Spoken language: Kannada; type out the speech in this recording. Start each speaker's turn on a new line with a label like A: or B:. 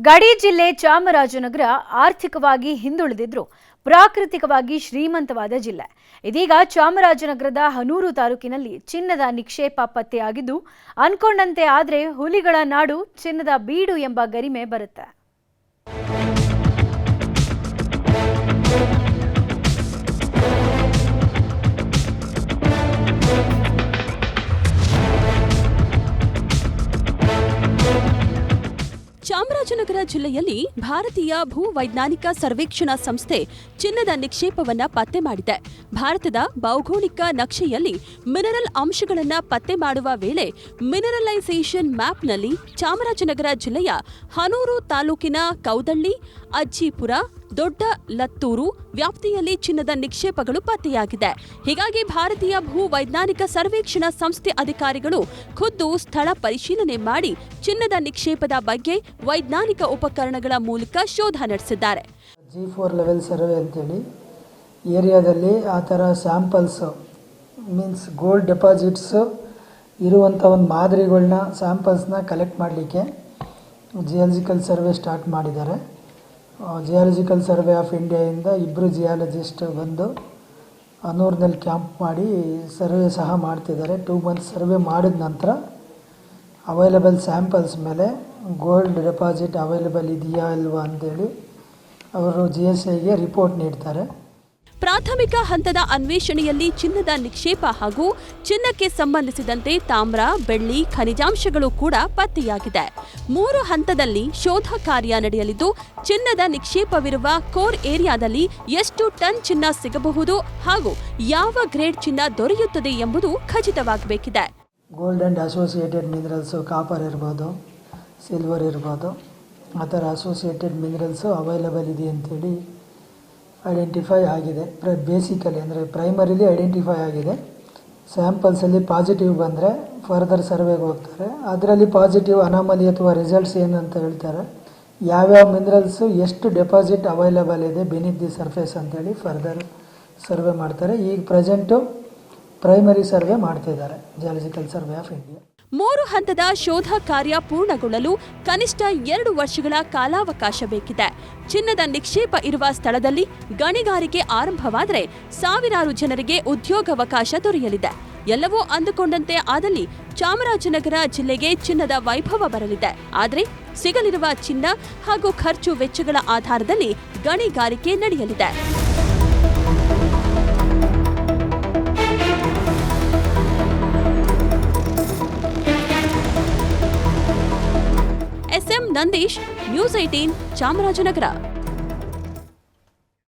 A: ಗಡಿ ಜಿಲ್ಲೆ ಚಾಮರಾಜನಗರ ಆರ್ಥಿಕವಾಗಿ ಹಿಂದುಳಿದಿದ್ರು ಪ್ರಾಕೃತಿಕವಾಗಿ ಶ್ರೀಮಂತವಾದ ಜಿಲ್ಲೆ. ಇದೀಗ ಚಾಮರಾಜನಗರದ ಹನೂರು ತಾಲೂಕಿನಲ್ಲಿ ಚಿನ್ನದ ನಿಕ್ಷೇಪ ಪತ್ತೆಯಾಗಿದ್ದು ಅನ್ಕೊಂಡಂತೆ ಆದ್ರೆ ಹುಲಿಗಳ ನಾಡು ಚಿನ್ನದ ಬೀಡು ಎಂಬ ಗರಿಮೆ ಬರುತ್ತೆ.
B: ಚಾಮರಾಜನಗರ ಜಿಲ್ಲೆಯಲ್ಲಿ ಭಾರತೀಯ ಭೂ ವೈಜ್ಞಾನಿಕ ಸರ್ವೇಕ್ಷಣಾ ಸಂಸ್ಥೆ ಚಿನ್ನದ ನಿಕ್ಷೇಪವನ್ನ ಪತ್ತೆ ಮಾಡಿದೆ. ಭಾರತದ ಭೌಗೋಳಿಕ ನಕ್ಷೆಯಲ್ಲಿ ಮಿನರಲ್ ಅಂಶಗಳನ್ನು ಪತ್ತೆ ಮಾಡುವ ವೇಳೆ ಮಿನರಲೈಸೇಷನ್ ಮ್ಯಾಪ್ನಲ್ಲಿ ಚಾಮರಾಜನಗರ ಜಿಲ್ಲೆಯ ಹನೂರು ತಾಲೂಕಿನ ಕೌದಳ್ಳಿ, ಅಜ್ಜಿಪುರ, ದೊಡ್ಡ ಲತ್ತೂರು ವ್ಯಾಪ್ತಿಯಲ್ಲಿ ಚಿನ್ನದ ನಿಕ್ಷೇಪಗಳು ಪತ್ತೆಯಾಗಿದೆ. ಹೀಗಾಗಿ ಭಾರತೀಯ ಭೂ ವೈಜ್ಞಾನಿಕ ಸರ್ವೇಕ್ಷಣಾ ಸಂಸ್ಥೆ ಅಧಿಕಾರಿಗಳು ಖುದ್ದು ಸ್ಥಳ ಪರಿಶೀಲನೆ ಮಾಡಿ ಚಿನ್ನದ ನಿಕ್ಷೇಪದ ಬಗ್ಗೆ ವೈಜ್ಞಾನಿಕ ಉಪಕರಣಗಳ ಮೂಲಕ ಶೋಧ ನಡೆಸಿದ್ದಾರೆ.
C: G4 ಲೆವೆಲ್ ಸರ್ವೆ ಅಂತೇಳಿ ಏರಿಯಾದಲ್ಲಿ ಆ ಥರ ಸ್ಯಾಂಪಲ್ಸ್ ಮೀನ್ಸ್ ಗೋಲ್ಡ್ ಡೆಪಾಸಿಟ್ಸ್ ಇರುವಂಥ ಒಂದು ಮಾದರಿಗಳನ್ನ ಸ್ಯಾಂಪಲ್ಸ್ನ ಕಲೆಕ್ಟ್ ಮಾಡಲಿಕ್ಕೆ ಜಿಯಾಲಜಿಕಲ್ ಸರ್ವೆ ಸ್ಟಾರ್ಟ್ ಮಾಡಿದ್ದಾರೆ. ಜಿಯಾಲಜಿಕಲ್ ಸರ್ವೆ ಆಫ್ ಇಂಡಿಯಾದಿಂದ ಇಬ್ಬರು ಜಿಯಾಲಜಿಸ್ಟ್ ಬಂದು ಹನೂರಿನಲ್ಲಿ ಕ್ಯಾಂಪ್ ಮಾಡಿ ಸರ್ವೆ ಸಹ ಮಾಡ್ತಿದ್ದಾರೆ. 2 ಮಂತ್ಸ್ ಸರ್ವೆ ಮಾಡಿದ ನಂತರ ಅವೈಲಬಲ್ ಸ್ಯಾಂಪಲ್ಸ್ ಮೇಲೆ ಗೋಲ್ಡ್ ಡೆಪಾಸಿಟ್ ಅವೈಲಬಲ್ ಇದೆಯಾ ಇಲ್ವಾ ಅಂತೇಳಿ ಅವರು GSIಗೆ ರಿಪೋರ್ಟ್ ನೀಡ್ತಾರೆ.
B: ಪ್ರಾಥಮಿಕ ಹಂತದ ಅನ್ವೇಷಣೆಯಲ್ಲಿ ಚಿನ್ನದ ನಿಕ್ಷೇಪ ಹಾಗೂ ಚಿನ್ನಕ್ಕೆ ಸಂಬಂಧಿಸಿದಂತೆ ತಾಮ್ರ, ಬೆಳ್ಳಿ, ಖನಿಜಾಂಶಗಳು ಕೂಡ ಪತ್ತೆಯಾಗಿದೆ. 3 ಹಂತದಲ್ಲಿ ಶೋಧ ಕಾರ್ಯ ನಡೆಯಲಿದ್ದು ಚಿನ್ನದ ನಿಕ್ಷೇಪವಿರುವ ಕೋರ್ ಏರಿಯಾದಲ್ಲಿ ಎಷ್ಟು ಟನ್ ಚಿನ್ನ ಸಿಗಬಹುದು ಹಾಗೂ ಯಾವ ಗ್ರೇಡ್ ಚಿನ್ನ ದೊರೆಯುತ್ತದೆ ಎಂಬುದು ಖಚಿತವಾಗಬೇಕಿದೆ.
C: Gold and associated minerals copper ಇರ್ಬೋದು, ಸಿಲ್ವರ್ ಇರ್ಬೋದು, ಆ ಥರ ಅಸೋಸಿಯೇಟೆಡ್ ಮಿನರಲ್ಸು ಅವೈಲಬಲ್ ಇದೆ ಅಂತೇಳಿ ಐಡೆಂಟಿಫೈ ಆಗಿದೆ. ಬೇಸಿಕಲಿ ಅಂದರೆ ಪ್ರೈಮರಿಲಿ ಐಡೆಂಟಿಫೈ ಆಗಿದೆ. ಸ್ಯಾಂಪಲ್ಸಲ್ಲಿ ಪಾಸಿಟಿವ್ ಬಂದರೆ ಫರ್ದರ್ ಸರ್ವೆಗೆ ಹೋಗ್ತಾರೆ. ಅದರಲ್ಲಿ ಪಾಸಿಟಿವ್ ಅನಾಮಲಿ ಅಥವಾ ರಿಸಲ್ಟ್ಸ್ ಏನು ಅಂತ ಹೇಳ್ತಾರೆ. ಯಾವ್ಯಾವ ಮಿನರಲ್ಸು ಎಷ್ಟು ಡೆಪಾಸಿಟ್ ಅವೈಲಬಲ್ ಇದೆ ಬೆನಿತ್ ದಿ ಸರ್ಫೇಸ್ ಅಂತೇಳಿ ಫರ್ದರ್ ಸರ್ವೆ ಮಾಡ್ತಾರೆ. ಈಗ ಪ್ರೆಸೆಂಟು ಪ್ರೈಮರಿ ಸರ್ವೆ ಮಾಡ್ತಿದ್ದಾರೆ ಜಿಯಾಲಜಿಕಲ್ ಸರ್ವೆ ಆಫ್ ಇಂಡಿಯಾ.
B: 3 ಹಂತದ ಶೋಧ ಕಾರ್ಯ ಪೂರ್ಣಗೊಳ್ಳಲು ಕನಿಷ್ಠ 2 ವರ್ಷಗಳ ಕಾಲಾವಕಾಶ ಬೇಕಿದೆ. ಚಿನ್ನದ ನಿಕ್ಷೇಪ ಇರುವ ಸ್ಥಳದಲ್ಲಿ ಗಣಿಗಾರಿಕೆ ಆರಂಭವಾದರೆ ಸಾವಿರಾರು ಜನರಿಗೆ ಉದ್ಯೋಗಾವಕಾಶ ದೊರೆಯಲಿದೆ. ಎಲ್ಲವೂ ಅಂದುಕೊಂಡಂತೆ ಆದಲ್ಲಿ ಚಾಮರಾಜನಗರ ಜಿಲ್ಲೆಗೆ ಚಿನ್ನದ ವೈಭವ ಬರಲಿದೆ. ಆದರೆ ಸಿಗಲಿರುವ ಚಿನ್ನ ಹಾಗೂ ಖರ್ಚು ವೆಚ್ಚಗಳ ಆಧಾರದಲ್ಲಿ ಗಣಿಗಾರಿಕೆ ನಡೆಯಲಿದೆ. SM Nandish, news 18 Chamarajanagar.